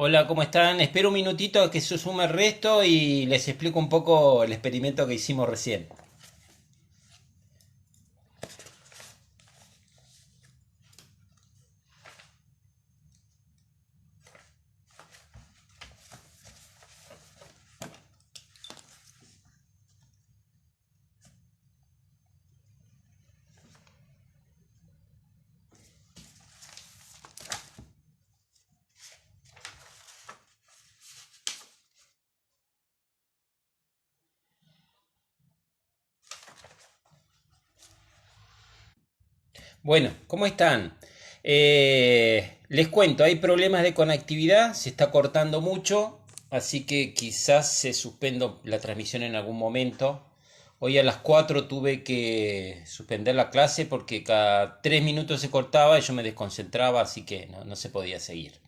Hola, ¿cómo están? Espero un minutito a que se sume el resto y les explico un poco el experimento que hicimos recién. Bueno, ¿cómo están? Les cuento, hay problemas de conectividad, se está cortando mucho, así que quizás se suspenda la transmisión en algún momento. Hoy a las 4 tuve que suspender la clase porque cada 3 minutos se cortaba y yo me desconcentraba, así que no se podía seguir.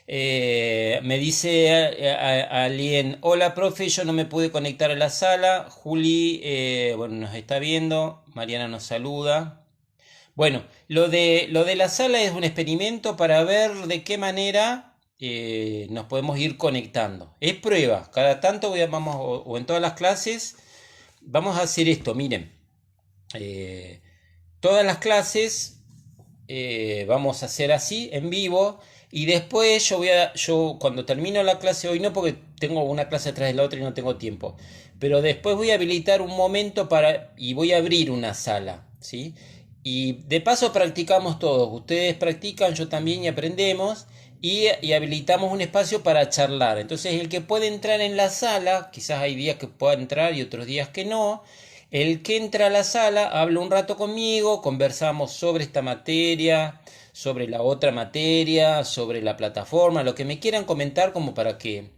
Me dice alguien, hola profe, yo no me pude conectar a la sala. Juli, bueno, nos está viendo. Mariana nos saluda. Bueno, lo de la sala es un experimento para ver de qué manera nos podemos ir conectando. Es prueba. Cada tanto vamos, o en todas las clases, vamos a hacer esto. Miren, eh, todas las clases vamos a hacer así en vivo y después yo cuando termino la clase hoy no porque tengo una clase atrás de la otra y no tengo tiempo, pero después voy a habilitar un momento para y voy a abrir una sala, ¿sí? Y de paso practicamos todos, ustedes practican, yo también y aprendemos y habilitamos un espacio para charlar. Entonces el que puede entrar en la sala, quizás hay días que pueda entrar y otros días que no, el que entra a la sala habla un rato conmigo, conversamos sobre esta materia, sobre la otra materia, sobre la plataforma, lo que me quieran comentar como para que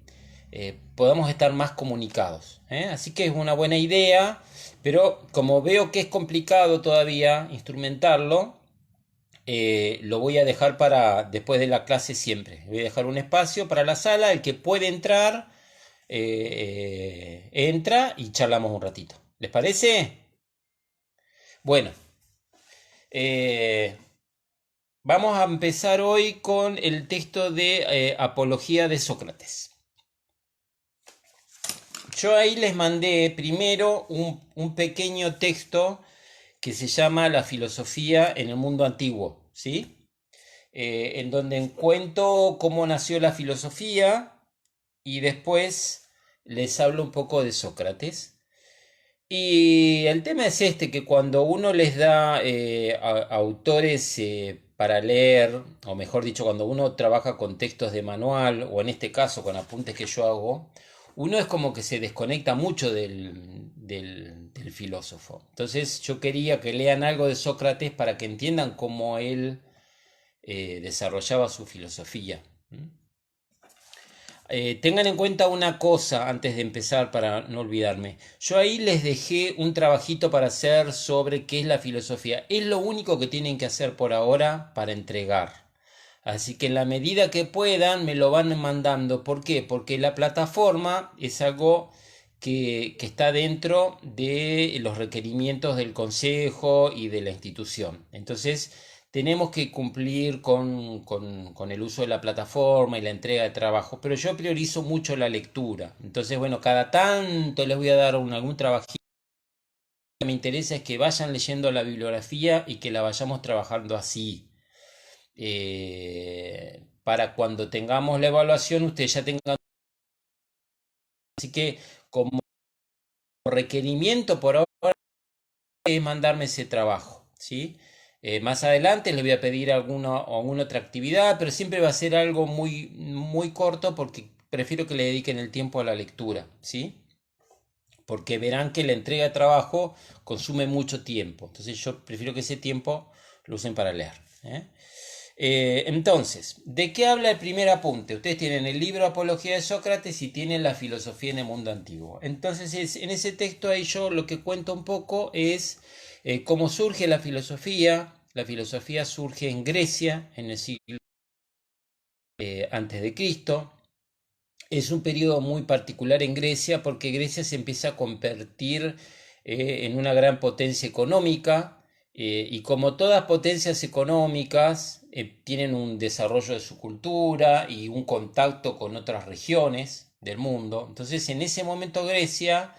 podamos estar más comunicados. Así que es una buena idea, pero como veo que es complicado todavía instrumentarlo, lo voy a dejar para después de la clase siempre. Voy a dejar un espacio para la sala, el que puede entrar, entra y charlamos un ratito. ¿Les parece? Bueno, eh, vamos a empezar hoy con el texto de Apología de Sócrates. Yo ahí les mandé primero un pequeño texto que se llama La filosofía en el mundo antiguo, ¿sí? En donde cuento cómo nació la filosofía y después les hablo un poco de Sócrates. Y el tema es este, que cuando uno les da autores para leer, o mejor dicho, cuando uno trabaja con textos de manual, o en este caso con apuntes que yo hago, uno es como que se desconecta mucho del filósofo. Entonces yo quería que lean algo de Sócrates para que entiendan cómo él desarrollaba su filosofía. Tengan en cuenta una cosa antes de empezar para no olvidarme. Yo ahí les dejé un trabajito para hacer sobre qué es la filosofía. Es lo único que tienen que hacer por ahora para entregar. Así que en la medida que puedan me lo van mandando. ¿Por qué? Porque la plataforma es algo que está dentro de los requerimientos del consejo y de la institución. Entonces tenemos que cumplir con el uso de la plataforma y la entrega de trabajo, pero yo priorizo mucho la lectura. Entonces, bueno, cada tanto les voy a dar algún trabajito. Lo que me interesa es que vayan leyendo la bibliografía y que la vayamos trabajando así. Para cuando tengamos la evaluación, ustedes ya tengan. Así que, como requerimiento por ahora, es mandarme ese trabajo, ¿sí? Más adelante les voy a pedir alguna otra actividad, pero siempre va a ser algo muy, muy corto porque prefiero que le dediquen el tiempo a la lectura, ¿sí? Porque verán que la entrega de trabajo consume mucho tiempo. Entonces yo prefiero que ese tiempo lo usen para leer. Entonces, ¿de qué habla el primer apunte? Ustedes tienen el libro Apología de Sócrates y tienen la filosofía en el mundo antiguo. Entonces, en ese texto ahí yo lo que cuento un poco es cómo surge la filosofía. La filosofía surge en Grecia en el siglo antes de Cristo. Es un periodo muy particular en Grecia porque Grecia se empieza a convertir en una gran potencia económica y como todas potencias económicas tienen un desarrollo de su cultura y un contacto con otras regiones del mundo. Entonces, en ese momento Grecia,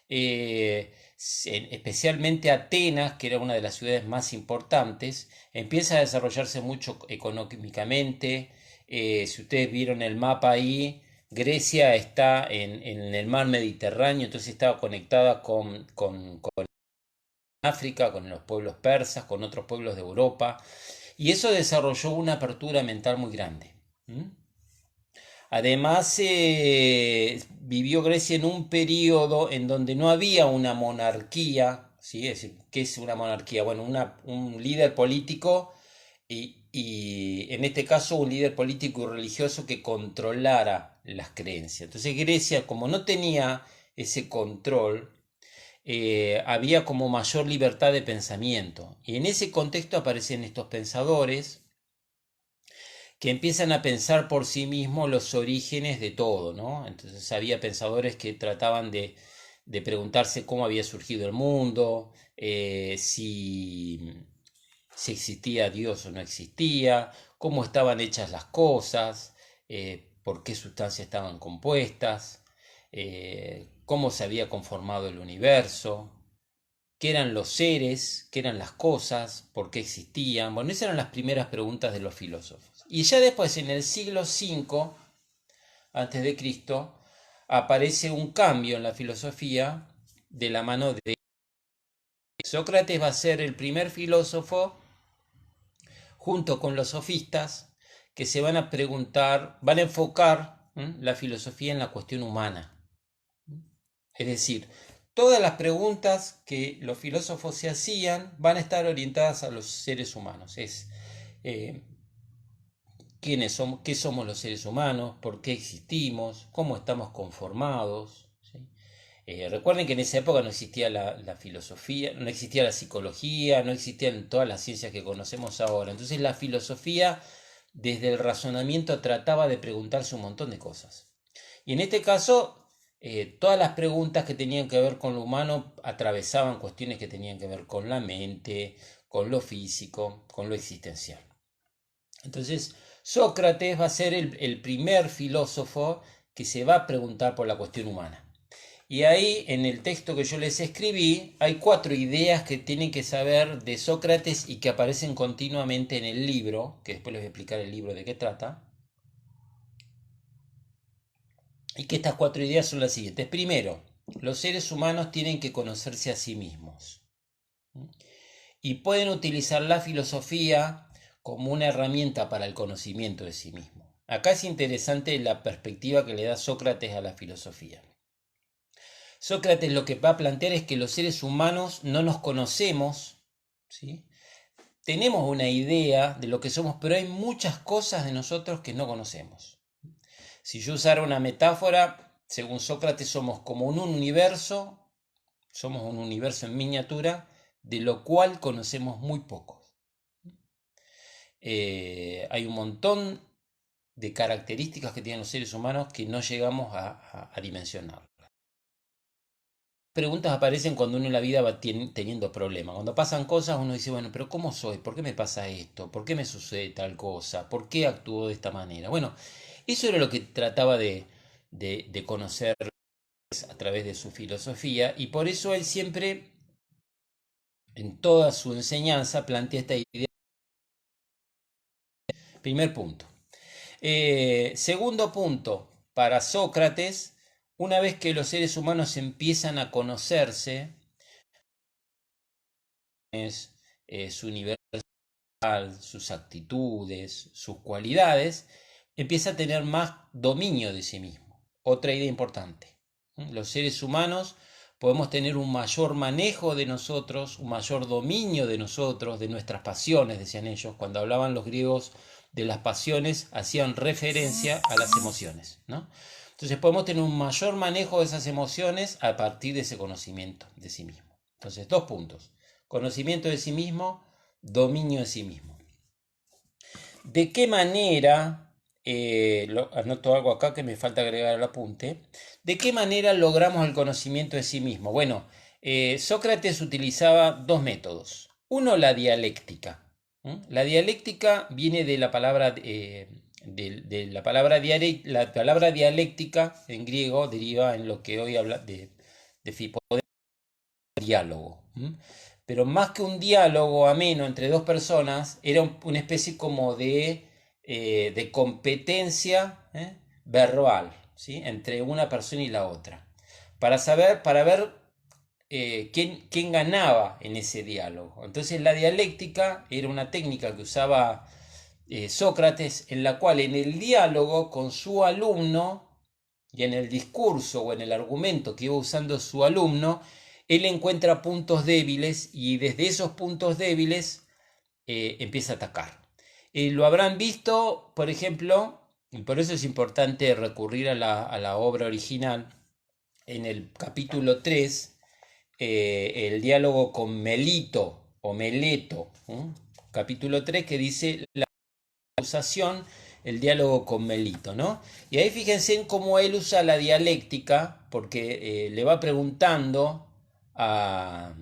especialmente Atenas, que era una de las ciudades más importantes, empieza a desarrollarse mucho económicamente. Si ustedes vieron el mapa ahí, Grecia está en el mar Mediterráneo, entonces estaba conectada con África, con los pueblos persas, con otros pueblos de Europa, y eso desarrolló una apertura mental muy grande. ¿Mm? Además, vivió Grecia en un periodo en donde no había una monarquía, ¿sí? Es decir, ¿qué es una monarquía? Bueno, un líder político y en este caso un líder político y religioso que controlara las creencias. Entonces Grecia, como no tenía ese control, había como mayor libertad de pensamiento. Y en ese contexto aparecen estos pensadores que empiezan a pensar por sí mismos los orígenes de todo, ¿no? Entonces había pensadores que trataban de preguntarse cómo había surgido el mundo, si existía Dios o no existía, cómo estaban hechas las cosas, por qué sustancias estaban compuestas, cómo se había conformado el universo, qué eran los seres, qué eran las cosas, por qué existían. Bueno, esas eran las primeras preguntas de los filósofos. Y ya después, en el siglo V antes de Cristo, aparece un cambio en la filosofía de la mano de Sócrates. Va a ser el primer filósofo, junto con los sofistas, que se van a preguntar, van a enfocar la filosofía en la cuestión humana. Es decir, todas las preguntas que los filósofos se hacían van a estar orientadas a los seres humanos. Es eh, quiénes somos, qué somos los seres humanos, por qué existimos, cómo estamos conformados. ¿Sí? Recuerden que en esa época no existía la filosofía, no existía la psicología, no existían todas las ciencias que conocemos ahora. Entonces la filosofía, desde el razonamiento, trataba de preguntarse un montón de cosas. Y en este caso, todas las preguntas que tenían que ver con lo humano atravesaban cuestiones que tenían que ver con la mente, con lo físico, con lo existencial. Entonces, Sócrates va a ser el primer filósofo que se va a preguntar por la cuestión humana. Y ahí, en el texto que yo les escribí, hay 4 ideas que tienen que saber de Sócrates y que aparecen continuamente en el libro, que después les voy a explicar el libro de qué trata. Y que estas 4 ideas son las siguientes. Primero, los seres humanos tienen que conocerse a sí mismos. Y pueden utilizar la filosofía como una herramienta para el conocimiento de sí mismo. Acá es interesante la perspectiva que le da Sócrates a la filosofía. Sócrates lo que va a plantear es que los seres humanos no nos conocemos, ¿sí? Tenemos una idea de lo que somos, pero hay muchas cosas de nosotros que no conocemos. Si yo usara una metáfora, según Sócrates, somos un universo en miniatura, de lo cual conocemos muy poco. Hay un montón de características que tienen los seres humanos que no llegamos a dimensionar. Preguntas aparecen cuando uno en la vida va teniendo problemas. Cuando pasan cosas uno dice, bueno, pero ¿cómo soy? ¿Por qué me pasa esto? ¿Por qué me sucede tal cosa? ¿Por qué actúo de esta manera? Bueno, eso era lo que trataba de conocer a través de su filosofía, y por eso él siempre, en toda su enseñanza, plantea esta idea. Primer punto. Segundo punto, para Sócrates, una vez que los seres humanos empiezan a conocerse, su universo, sus actitudes, sus cualidades, empieza a tener más dominio de sí mismo. Otra idea importante. Los seres humanos podemos tener un mayor manejo de nosotros, un mayor dominio de nosotros, de nuestras pasiones, decían ellos. Cuando hablaban los griegos de las pasiones, hacían referencia a las emociones, ¿no? Entonces podemos tener un mayor manejo de esas emociones a partir de ese conocimiento de sí mismo. Entonces, 2 puntos. Conocimiento de sí mismo, dominio de sí mismo. ¿De qué manera, anoto algo acá que me falta agregar al apunte, de qué manera logramos el conocimiento de sí mismo? Bueno, Sócrates utilizaba 2 métodos. Uno, la dialéctica. La dialéctica viene de la palabra, la palabra la palabra dialéctica en griego deriva en lo que hoy habla de diálogo. Pero más que un diálogo ameno entre dos personas, era una especie como de competencia verbal, ¿sí? Entre una persona y la otra. Para ver quién ganaba en ese diálogo. Entonces la dialéctica era una técnica que usaba Sócrates, en la cual en el diálogo con su alumno y en el discurso o en el argumento que iba usando su alumno, él encuentra puntos débiles y desde esos puntos débiles empieza a atacar. Lo habrán visto, por ejemplo, y por eso es importante recurrir a la obra original, en el capítulo 3, el diálogo con Melito o Meleto, capítulo 3, que dice la acusación, el diálogo con Melito, ¿no? Y ahí fíjense en cómo él usa la dialéctica, porque le va preguntando a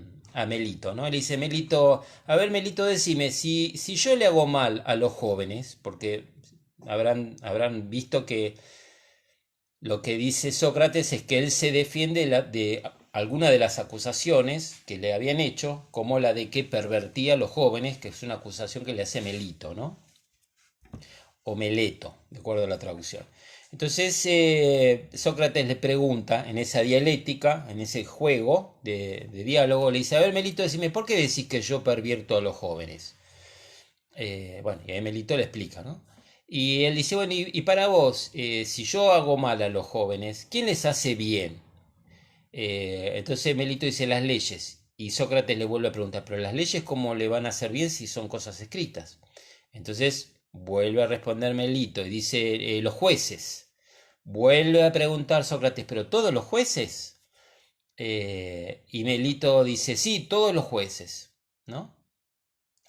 Melito, ¿no? Le dice, Melito, a ver, Melito, decime, si yo le hago mal a los jóvenes, porque habrán visto que lo que dice Sócrates es que él se defiende de alguna de las acusaciones que le habían hecho, como la de que pervertía a los jóvenes, que es una acusación que le hace Melito, ¿no? O Meleto, de acuerdo a la traducción. Entonces Sócrates le pregunta en esa dialéctica, en ese juego de diálogo, le dice, a ver Melito, decime, ¿por qué decís que yo pervierto a los jóvenes? Bueno, y ahí Melito le explica, ¿no? Y él dice, bueno, y para vos, si yo hago mal a los jóvenes, ¿quién les hace bien? Entonces Melito dice las leyes. Y Sócrates le vuelve a preguntar, pero las leyes ¿cómo le van a hacer bien si son cosas escritas? Entonces vuelve a responder Melito y dice, los jueces. Vuelve a preguntar Sócrates, pero ¿todos los jueces? Y Melito dice, sí, todos los jueces, ¿no?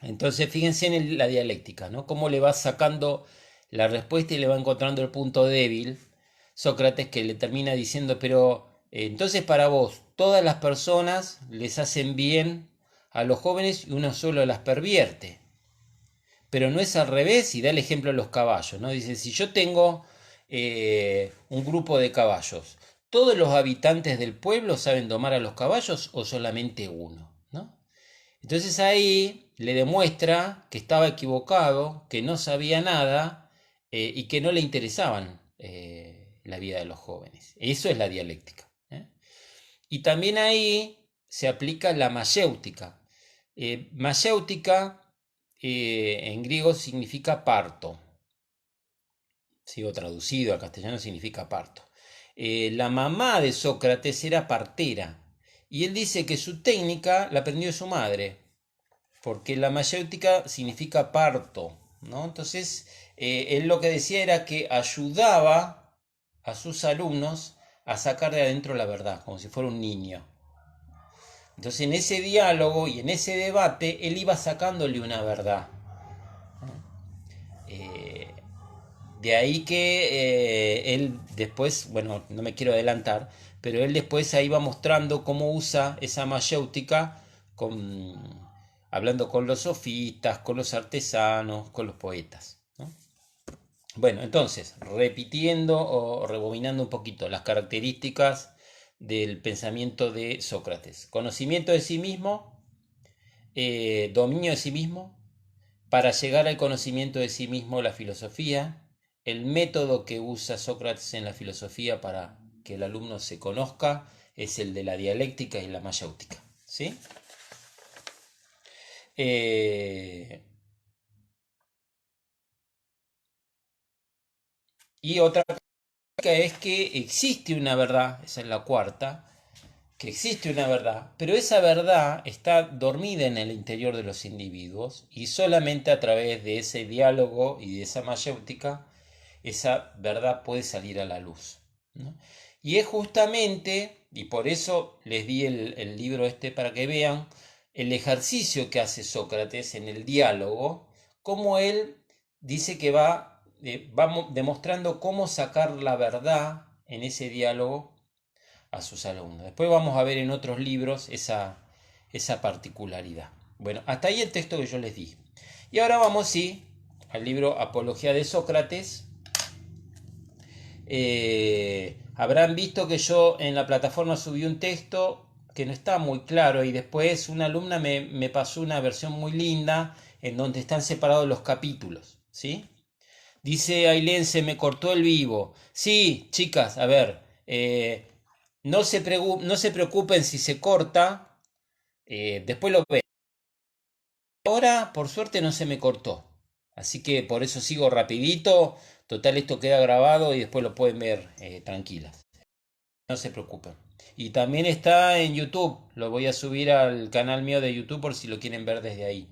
Entonces fíjense en la dialéctica, ¿no? Cómo le va sacando la respuesta y le va encontrando el punto débil. Sócrates, que le termina diciendo, pero entonces para vos, todas las personas les hacen bien a los jóvenes y uno solo las pervierte. Pero no es al revés, y da el ejemplo de los caballos, ¿no? Dice, si yo tengo un grupo de caballos, ¿todos los habitantes del pueblo saben domar a los caballos o solamente uno, ¿no? Entonces ahí le demuestra que estaba equivocado, que no sabía nada y que no le interesaban la vida de los jóvenes. Eso es la dialéctica. Y también ahí se aplica la mayéutica. Mayéutica en griego significa parto. Sigo traducido al castellano, significa parto. La mamá de Sócrates era partera y él dice que su técnica la aprendió de su madre, porque la mayéutica significa parto, ¿no? Entonces, él lo que decía era que ayudaba a sus alumnos a sacar de adentro la verdad, como si fuera un niño. Entonces, en ese diálogo y en ese debate, él iba sacándole una verdad. Eh, de ahí que él después, bueno, no me quiero adelantar, pero él después ahí va mostrando cómo usa esa mayéutica hablando con los sofistas, con los artesanos, con los poetas, ¿no? Bueno, entonces, repitiendo o rebobinando un poquito las características del pensamiento de Sócrates. Conocimiento de sí mismo, dominio de sí mismo, para llegar al conocimiento de sí mismo, la filosofía, el método que usa Sócrates en la filosofía para que el alumno se conozca es el de la dialéctica y la mayéutica, ¿sí? Y otra cosa es que existe una verdad, esa es la cuarta, que existe una verdad, pero esa verdad está dormida en el interior de los individuos y solamente a través de ese diálogo y de esa mayéutica esa verdad puede salir a la luz, ¿no? Y es justamente, y por eso les di el libro este para que vean, el ejercicio que hace Sócrates en el diálogo, cómo él dice que va demostrando cómo sacar la verdad en ese diálogo a sus alumnos. Después vamos a ver en otros libros esa particularidad. Bueno, hasta ahí el texto que yo les di. Y ahora vamos, sí, al libro Apología de Sócrates. Habrán visto que yo en la plataforma subí un texto que no está muy claro y después una alumna me pasó una versión muy linda en donde están separados los capítulos, ¿sí? Dice Ailén, se me cortó el vivo. Sí, chicas, a ver, no se preocupen si se corta, después lo ven. Ahora, por suerte, no se me cortó. Así que por eso sigo rapidito. Total, esto queda grabado y después lo pueden ver tranquilas. No se preocupen. Y también está en YouTube. Lo voy a subir al canal mío de YouTube por si lo quieren ver desde ahí.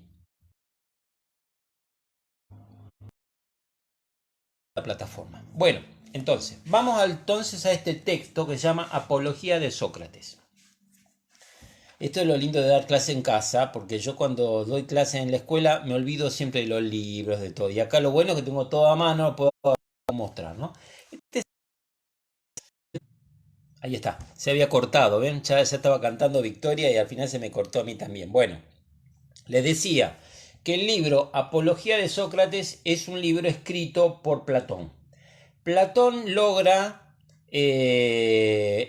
La plataforma. Bueno, entonces, vamos entonces a este texto que se llama Apología de Sócrates. Esto es lo lindo de dar clase en casa, porque yo cuando doy clase en la escuela me olvido siempre de los libros, de todo. Y acá lo bueno es que tengo todo a mano, lo puedo mostrar, ¿no? Ahí está, se había cortado, ¿ven? Ya estaba cantando Victoria y al final se me cortó a mí también. Bueno, les decía que el libro Apología de Sócrates es un libro escrito por Platón. Platón logra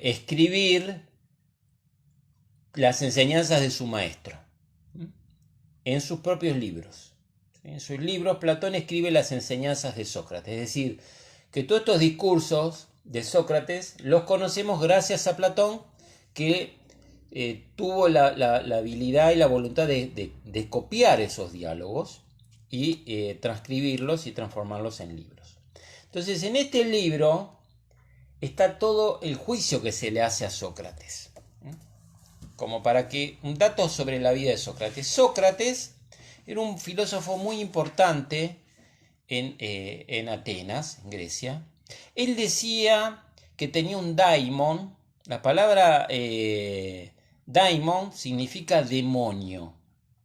escribir las enseñanzas de su maestro en sus propios libros. En sus libros Platón escribe las enseñanzas de Sócrates, es decir, que todos estos discursos de Sócrates los conocemos gracias a Platón, que tuvo la habilidad y la voluntad de copiar esos diálogos y transcribirlos y transformarlos en libros. Entonces, en este libro está todo el juicio que se le hace a Sócrates. Como para que un dato sobre la vida de Sócrates. Sócrates era un filósofo muy importante en Atenas, en Grecia. Él decía que tenía un daimon. La palabra daimon significa demonio.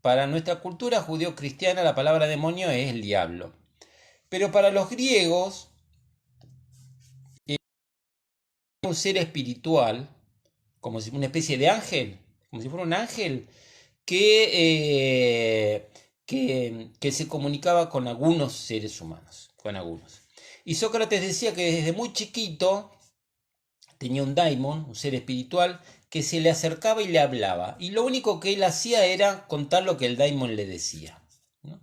Para nuestra cultura judío-cristiana la palabra demonio es el diablo. Pero para los griegos, un ser espiritual, como si una especie de ángel, como si fuera un ángel, que se comunicaba con algunos seres humanos, con algunos. Y Sócrates decía que desde muy chiquito tenía un daimon, un ser espiritual, que se le acercaba y le hablaba. Y lo único que él hacía era contar lo que el daimon le decía, ¿no?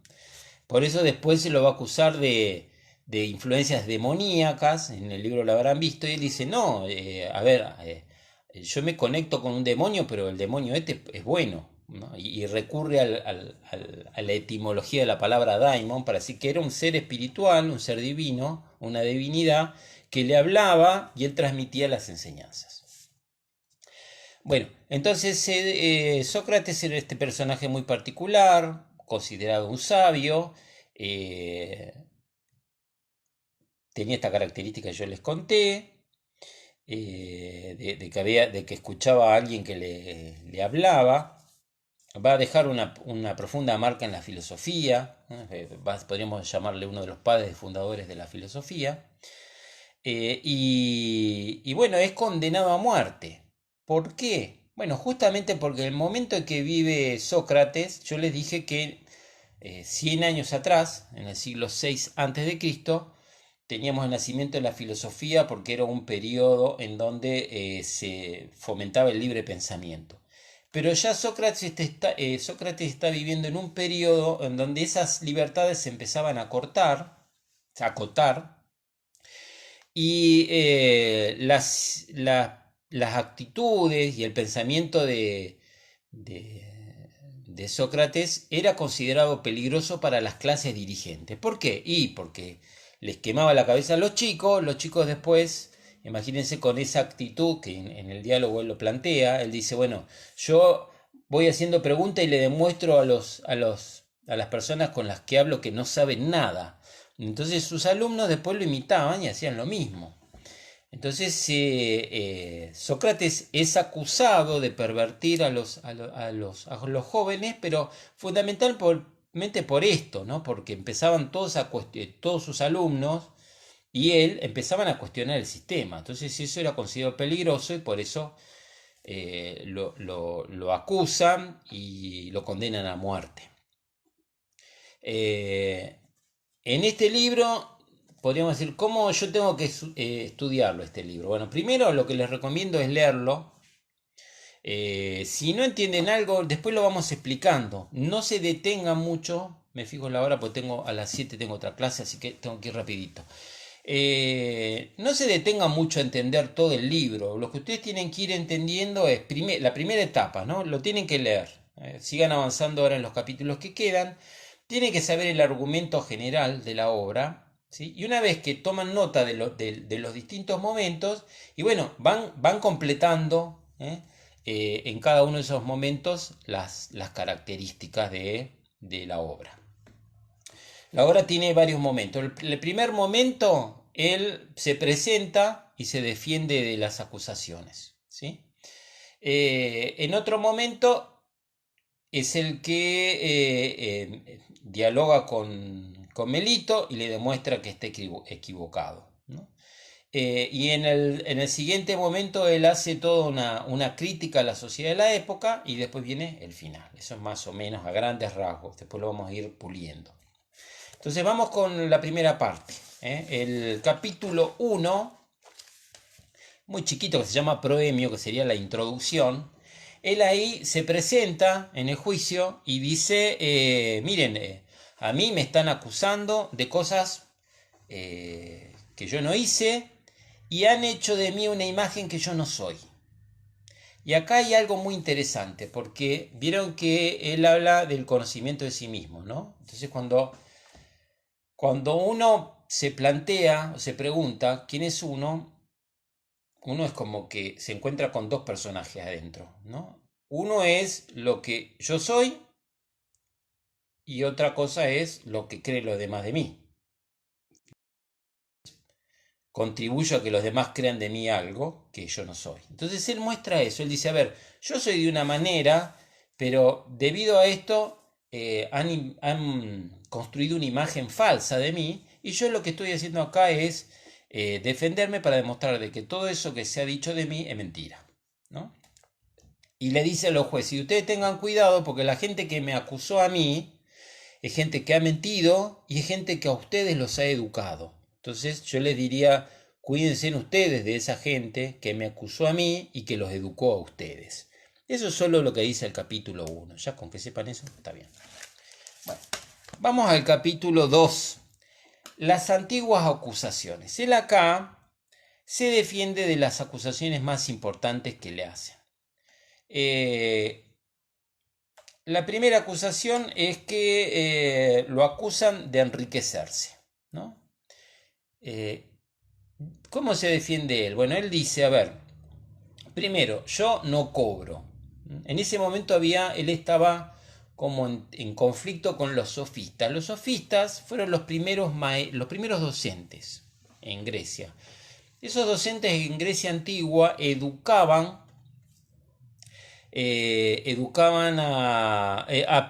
Por eso después se lo va a acusar de influencias demoníacas, en el libro lo habrán visto, y él dice, no, yo me conecto con un demonio, pero el demonio este es bueno, ¿no? Y recurre a la etimología de la palabra daimon para decir que era un ser espiritual, un ser divino, una divinidad, que le hablaba y él transmitía las enseñanzas. Bueno, entonces Sócrates era este personaje muy particular, considerado un sabio, eh, tenía esta característica que yo les conté, de que escuchaba a alguien que le hablaba. Va a dejar una profunda marca en la filosofía, podríamos llamarle uno de los padres fundadores de la filosofía. Y bueno, es condenado a muerte. ¿Por qué? Bueno, justamente porque el momento en que vive Sócrates, yo les dije que 100 años atrás, en el siglo VI antes de Cristo, teníamos el nacimiento de la filosofía porque era un periodo en donde se fomentaba el libre pensamiento. Pero ya Sócrates está viviendo en un periodo en donde esas libertades se empezaban a cortar, a acotar, y las actitudes y el pensamiento de Sócrates era considerado peligroso para las clases dirigentes. ¿Por qué? Y porque les quemaba la cabeza a los chicos después, imagínense con esa actitud que en el diálogo él lo plantea, él dice, bueno, yo voy haciendo preguntas y le demuestro a las personas con las que hablo que no saben nada. Entonces sus alumnos después lo imitaban y hacían lo mismo. Entonces Sócrates es acusado de pervertir a los jóvenes, pero fundamentalmente por esto, ¿no? Porque empezaban todos sus alumnos y él empezaban a cuestionar el sistema. Entonces eso era considerado peligroso y por eso lo acusan y lo condenan a muerte. Eh, en este libro, podríamos decir, ¿cómo yo tengo que estudiarlo este libro? Bueno, primero lo que les recomiendo es leerlo. Si no entienden algo, después lo vamos explicando. No se detengan mucho. Me fijo en la hora porque a las 7 tengo otra clase, así que tengo que ir rapidito. No se detengan mucho a entender todo el libro. Lo que ustedes tienen que ir entendiendo es la primera etapa, ¿no? Lo tienen que leer. Sigan avanzando ahora en los capítulos que quedan. Tienen que saber el argumento general de la obra. ¿Sí? Y una vez que toman nota de los distintos momentos, y bueno, van completando en cada uno de esos momentos las características de la obra. La obra tiene varios momentos. El primer momento, él se presenta y se defiende de las acusaciones. ¿Sí? En otro momento es el que dialoga con Melito y le demuestra que está equivocado, ¿no? Y en el siguiente momento él hace toda una crítica a la sociedad de la época y después viene el final. Eso es más o menos a grandes rasgos. Después lo vamos a ir puliendo. Entonces vamos con la primera parte. El capítulo 1, muy chiquito, que se llama Proemio, que sería la introducción. Él ahí se presenta en el juicio y dice, miren, a mí me están acusando de cosas que yo no hice y han hecho de mí una imagen que yo no soy. Y acá hay algo muy interesante, porque vieron que él habla del conocimiento de sí mismo, ¿no? Entonces cuando uno se plantea o se pregunta quién es uno es como que se encuentra con dos personajes adentro, ¿no? Uno es lo que yo soy y otra cosa es lo que creen los demás de mí. Contribuyo a que los demás crean de mí algo que yo no soy. Entonces él muestra eso, él dice, a ver, yo soy de una manera, pero debido a esto han construido una imagen falsa de mí y yo lo que estoy haciendo acá es defenderme para demostrar de que todo eso que se ha dicho de mí es mentira, ¿no? Y le dice a los jueces, y ustedes tengan cuidado porque la gente que me acusó a mí es gente que ha mentido y es gente que a ustedes los ha educado. Entonces yo les diría, cuídense ustedes de esa gente que me acusó a mí y que los educó a ustedes. Eso es solo lo que dice el capítulo 1. Ya con que sepan eso, está bien. Bueno, vamos al capítulo 2. Las antiguas acusaciones. Él acá se defiende de las acusaciones más importantes que le hacen. La primera acusación es que lo acusan de enriquecerse, ¿no? ¿Cómo se defiende él? Bueno, él dice, a ver, primero, yo no cobro. En ese momento él estaba como en conflicto con los sofistas. Los sofistas fueron los primeros docentes en Grecia. Esos docentes en Grecia antigua educaban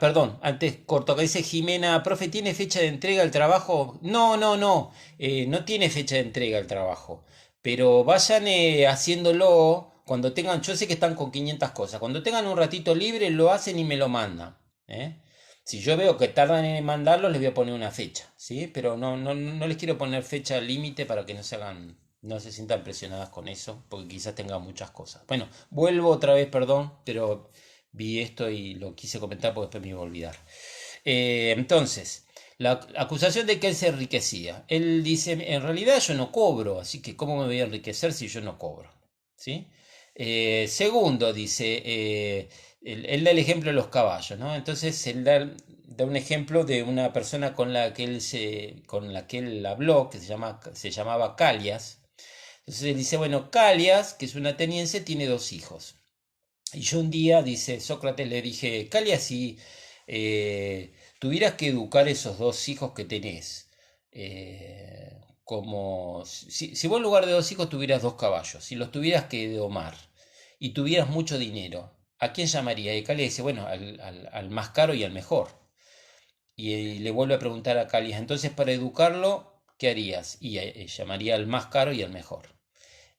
perdón, antes corto, que dice Jimena, profe, ¿tiene fecha de entrega el trabajo? No, no tiene fecha de entrega el trabajo, pero vayan haciéndolo cuando tengan, yo sé que están con 500 cosas, cuando tengan un ratito libre lo hacen y me lo mandan, ¿eh? Si yo veo que tardan en mandarlo, les voy a poner una fecha, ¿sí? Pero no les quiero poner fecha límite para que no se sientan presionadas con eso, porque quizás tengan muchas cosas. Bueno, vuelvo otra vez, perdón, pero vi esto y lo quise comentar porque después me iba a olvidar. Entonces, la acusación de que él se enriquecía. Él dice, en realidad yo no cobro, así que ¿cómo me voy a enriquecer si yo no cobro? ¿Sí? Segundo, dice, él da el ejemplo de los caballos, ¿no? Entonces él da un ejemplo de una persona con la que él habló, que se llamaba Calias. Entonces él dice, bueno, Calias, que es un ateniense, tiene dos hijos. Y yo un día, dice Sócrates, le dije, Calias, si tuvieras que educar esos dos hijos que tenés, como si vos en lugar de dos hijos tuvieras dos caballos, si los tuvieras que domar y tuvieras mucho dinero, ¿a quién llamaría? Y Calias dice, bueno, al más caro y al mejor. Y le vuelve a preguntar a Calias, entonces para educarlo, ¿qué harías? Y llamaría al más caro y al mejor.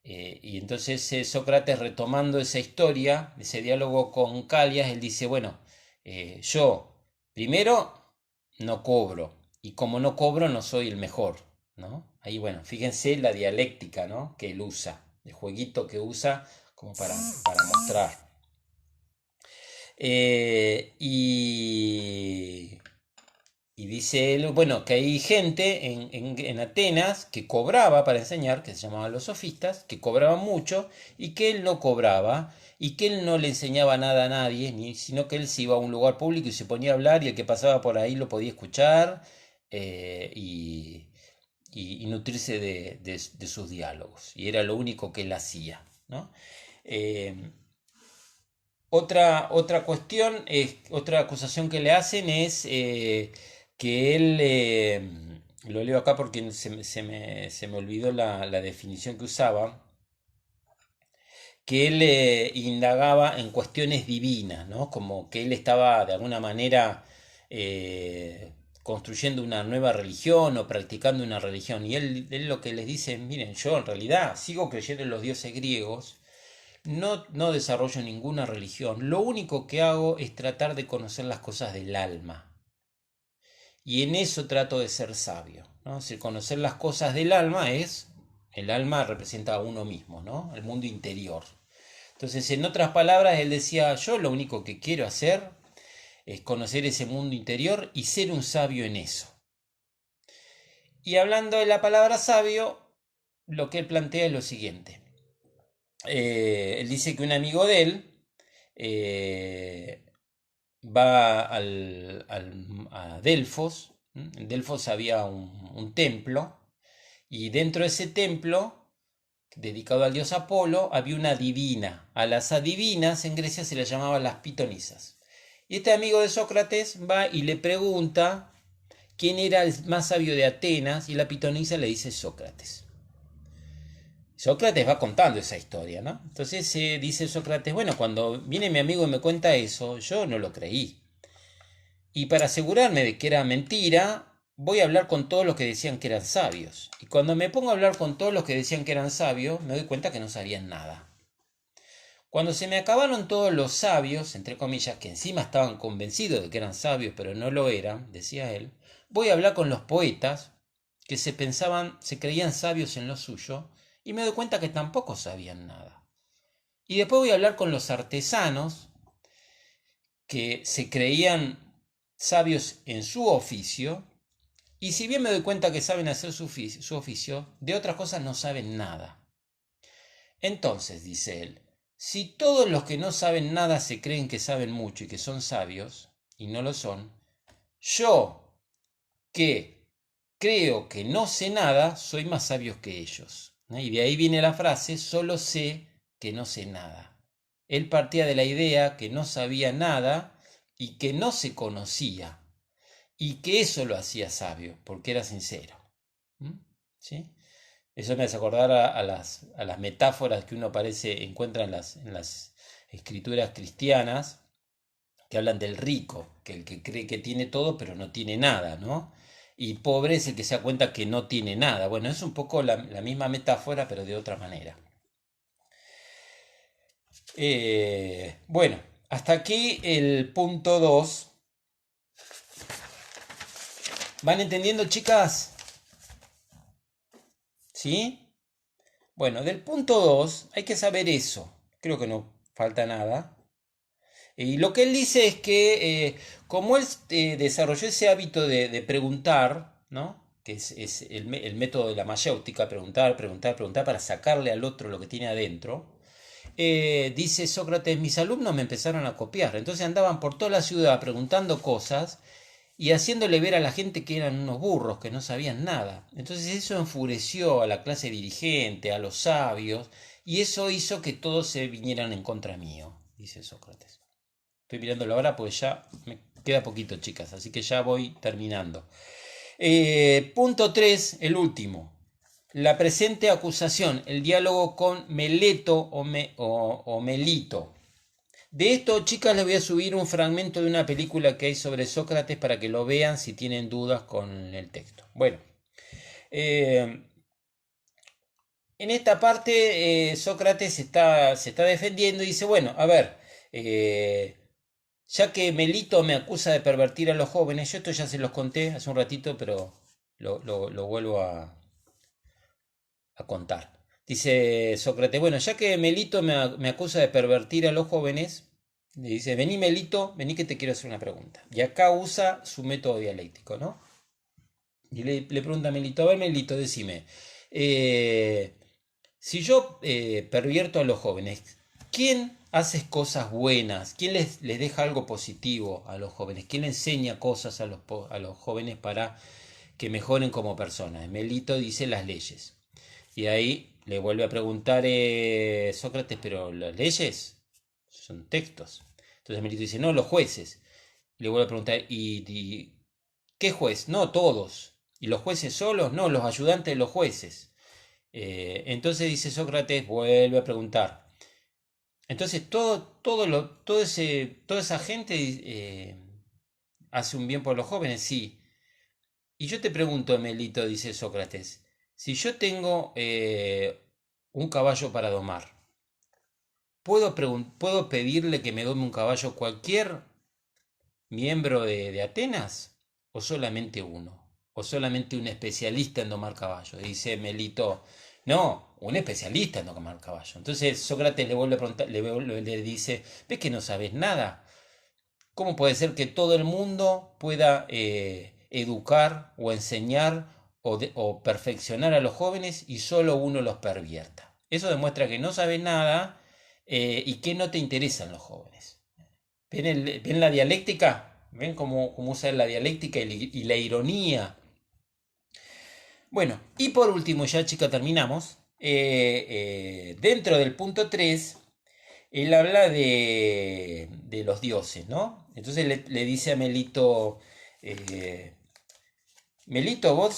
Y entonces Sócrates, retomando esa historia, ese diálogo con Calias, él dice, bueno, yo primero no cobro. Y como no cobro, no soy el mejor, ¿no? Ahí, bueno, fíjense la dialéctica, ¿no? Que él usa, el jueguito que usa como para mostrar. Y dice él, bueno, que hay gente en Atenas que cobraba para enseñar, que se llamaban los sofistas, que cobraban mucho y que él no cobraba y que él no le enseñaba nada a nadie, sino que él se iba a un lugar público y se ponía a hablar y el que pasaba por ahí lo podía escuchar eh, y, y nutrirse de sus diálogos. Y era lo único que él hacía, ¿no? Eh, otra cuestión, otra acusación que le hacen es que él, lo leo acá porque se me olvidó la definición que usaba, que él indagaba en cuestiones divinas, ¿no? Como que él estaba de alguna manera construyendo una nueva religión o practicando una religión. Y él lo que les dice, miren, yo en realidad sigo creyendo en los dioses griegos, no desarrollo ninguna religión. Lo único que hago es tratar de conocer las cosas del alma. Y en eso trato de ser sabio, ¿no? Si conocer las cosas del alma el alma representa a uno mismo, ¿no? El mundo interior. Entonces, en otras palabras, él decía, yo lo único que quiero hacer es conocer ese mundo interior y ser un sabio en eso. Y hablando de la palabra sabio, lo que él plantea es lo siguiente. Él dice que un amigo de él eh, va a Delfos. En Delfos había un templo y dentro de ese templo, dedicado al dios Apolo, había una divina. A las adivinas en Grecia se les llamaba las pitonisas. Y este amigo de Sócrates va y le pregunta quién era el más sabio de Atenas y la pitonisa le dice Sócrates. Sócrates va contando esa historia, ¿no? Entonces dice Sócrates, bueno, cuando viene mi amigo y me cuenta eso, yo no lo creí. Y para asegurarme de que era mentira, voy a hablar con todos los que decían que eran sabios. Y cuando me pongo a hablar con todos los que decían que eran sabios, me doy cuenta que no sabían nada. Cuando se me acabaron todos los sabios, entre comillas, que encima estaban convencidos de que eran sabios, pero no lo eran, decía él, voy a hablar con los poetas, que se creían sabios en lo suyo, y me doy cuenta que tampoco sabían nada. Y después voy a hablar con los artesanos, que se creían sabios en su oficio, y si bien me doy cuenta que saben hacer su oficio, de otras cosas no saben nada. Entonces, dice él, si todos los que no saben nada se creen que saben mucho y que son sabios, y no lo son, yo, que creo que no sé nada, soy más sabio que ellos. ¿No? Y de ahí viene la frase, solo sé que no sé nada. Él partía de la idea que no sabía nada y que no se conocía, y que eso lo hacía sabio, porque era sincero. ¿Mm? ¿Sí? Eso me hace acordar a las metáforas que uno encuentra en las escrituras cristianas, que hablan del rico, que el que cree que tiene todo pero no tiene nada, ¿no? Y pobre es el que se da cuenta que no tiene nada. Bueno, es un poco la misma metáfora, pero de otra manera. Bueno, hasta aquí el punto 2. ¿Van entendiendo, chicas? ¿Sí? Bueno, del punto 2 hay que saber eso. Creo que no falta nada. Y lo que él dice es que como él desarrolló ese hábito de preguntar, ¿no? Que es el método de la mayéutica, preguntar, preguntar, preguntar para sacarle al otro lo que tiene adentro, dice Sócrates, mis alumnos me empezaron a copiar, entonces andaban por toda la ciudad preguntando cosas y haciéndole ver a la gente que eran unos burros, que no sabían nada. Entonces eso enfureció a la clase dirigente, a los sabios, y eso hizo que todos se vinieran en contra mío, dice Sócrates. Estoy mirándolo ahora pues ya me queda poquito, chicas, así que ya voy terminando. Punto 3, el último. La presente acusación, el diálogo con Meleto o Melito. De esto, chicas, les voy a subir un fragmento de una película que hay sobre Sócrates para que lo vean si tienen dudas con el texto. Bueno, eh, en esta parte Sócrates se está defendiendo y dice, bueno, a ver, Ya que Melito me acusa de pervertir a los jóvenes, yo esto ya se los conté hace un ratito, pero lo vuelvo a contar. Dice Sócrates, bueno, ya que Melito me acusa de pervertir a los jóvenes, le dice, vení Melito, vení que te quiero hacer una pregunta. Y acá usa su método dialéctico, ¿no? Y le pregunta a Melito, a ver Melito, decime, eh, si yo pervierto a los jóvenes, ¿quién hace cosas buenas? ¿Quién les deja algo positivo a los jóvenes? ¿Quién le enseña cosas a los jóvenes para que mejoren como personas? Melito dice las leyes. Y ahí le vuelve a preguntar Sócrates, pero las leyes son textos. Entonces Melito dice, no, los jueces. Y le vuelve a preguntar, ¿y qué juez? No, todos. ¿Y los jueces solos? No, los ayudantes de los jueces. Entonces dice Sócrates, vuelve a preguntar. Entonces toda esa gente hace un bien por los jóvenes, sí. Y yo te pregunto, Melito, dice Sócrates, si yo tengo un caballo para domar, ¿puedo pedirle que me dome un caballo cualquier miembro de Atenas? ¿O solamente uno? ¿O solamente un especialista en domar caballos? Dice Melito, no, un especialista en domar caballos. Entonces Sócrates le vuelve a preguntar, le dice, ¿ves que no sabes nada? ¿Cómo puede ser que todo el mundo pueda educar o enseñar o perfeccionar a los jóvenes y solo uno los pervierta? Eso demuestra que no sabes nada y que no te interesan los jóvenes. ¿Ven la dialéctica? ¿Ven cómo usa la dialéctica y la ironía? Bueno, y por último, ya chica, terminamos. Dentro del punto 3 él habla de los dioses, ¿no? Entonces le dice a Melito, eh, Melito,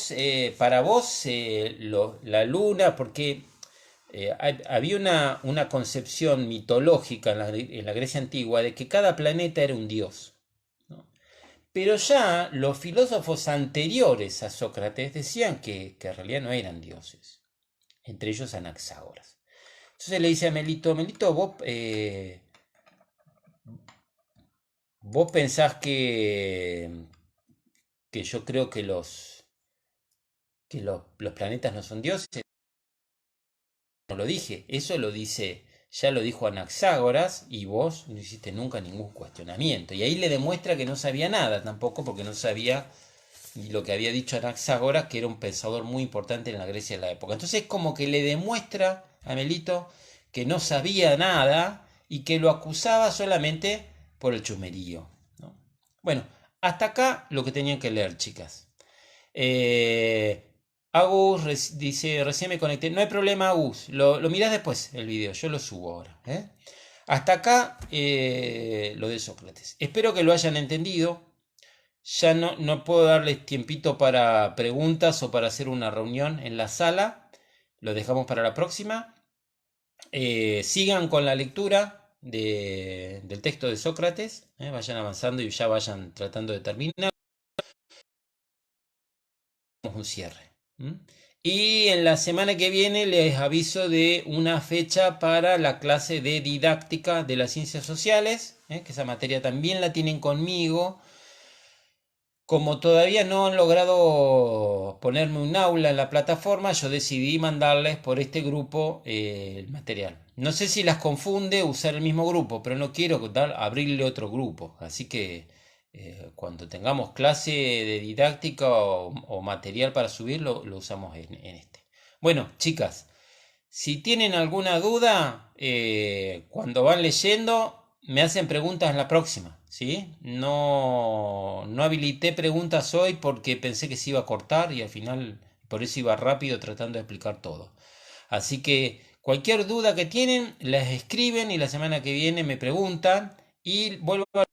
para vos la luna, porque había una concepción mitológica en la Grecia antigua de que cada planeta era un dios, ¿no? Pero ya los filósofos anteriores a Sócrates decían que en realidad no eran dioses, entre ellos Anaxágoras. Entonces le dice a Melito, Melito, vos pensás que yo creo que los planetas no son dioses. No lo dije, eso ya lo dijo Anaxágoras y vos no hiciste nunca ningún cuestionamiento. Y ahí le demuestra que no sabía nada tampoco, porque no sabía ni lo que había dicho Anaxágoras, que era un pensador muy importante en la Grecia de la época. Entonces como que le demuestra a Melito que no sabía nada y que lo acusaba solamente por el chusmerío, ¿no? Bueno, hasta acá lo que tenían que leer, chicas. Eh, Agus dice, recién me conecté. No hay problema, Agus. Lo mirás después el video. Yo lo subo ahora. Hasta acá lo de Sócrates. Espero que lo hayan entendido. Ya no puedo darles tiempito para preguntas o para hacer una reunión en la sala. Lo dejamos para la próxima. Sigan con la lectura del texto de Sócrates. Vayan avanzando y ya vayan tratando de terminar. Un cierre. Y en la semana que viene les aviso de una fecha para la clase de didáctica de las ciencias sociales, que esa materia también la tienen conmigo. Como todavía no han logrado ponerme un aula en la plataforma, yo decidí mandarles por este grupo el material. No sé si las confunde usar el mismo grupo, pero no quiero abrirle otro grupo. Así que cuando tengamos clase de didáctica o material para subirlo, lo usamos en este. Bueno, chicas, si tienen alguna duda, cuando van leyendo, me hacen preguntas en la próxima, ¿sí? No habilité preguntas hoy porque pensé que se iba a cortar y al final por eso iba rápido tratando de explicar todo. Así que cualquier duda que tienen, las escriben y la semana que viene me preguntan y vuelvo a...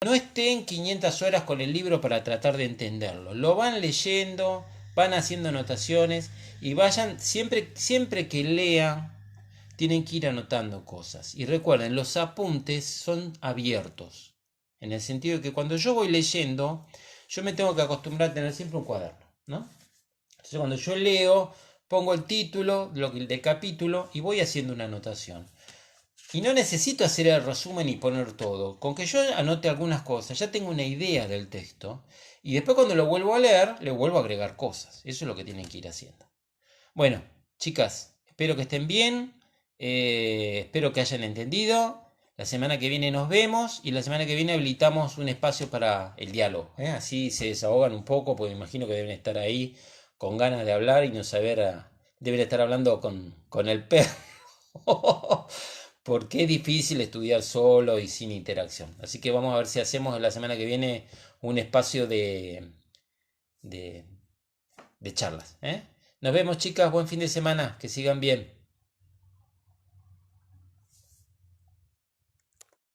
No estén 500 horas con el libro para tratar de entenderlo. Lo van leyendo, van haciendo anotaciones y vayan, siempre que lean, tienen que ir anotando cosas. Y recuerden, los apuntes son abiertos. En el sentido de que cuando yo voy leyendo, yo me tengo que acostumbrar a tener siempre un cuaderno, ¿no? Entonces cuando yo leo, pongo el título del capítulo y voy haciendo una anotación. Y no necesito hacer el resumen y poner todo. Con que yo anote algunas cosas, ya tengo una idea del texto. Y después cuando lo vuelvo a leer, le vuelvo a agregar cosas. Eso es lo que tienen que ir haciendo. Bueno, chicas, espero que estén bien. Espero que hayan entendido. La semana que viene nos vemos y la semana que viene habilitamos un espacio para el diálogo. Así se desahogan un poco, porque me imagino que deben estar ahí con ganas de hablar y no saber. Deben estar hablando con el perro. Porque es difícil estudiar solo y sin interacción. Así que vamos a ver si hacemos la semana que viene un espacio de, de charlas. Nos vemos, chicas. Buen fin de semana. Que sigan bien.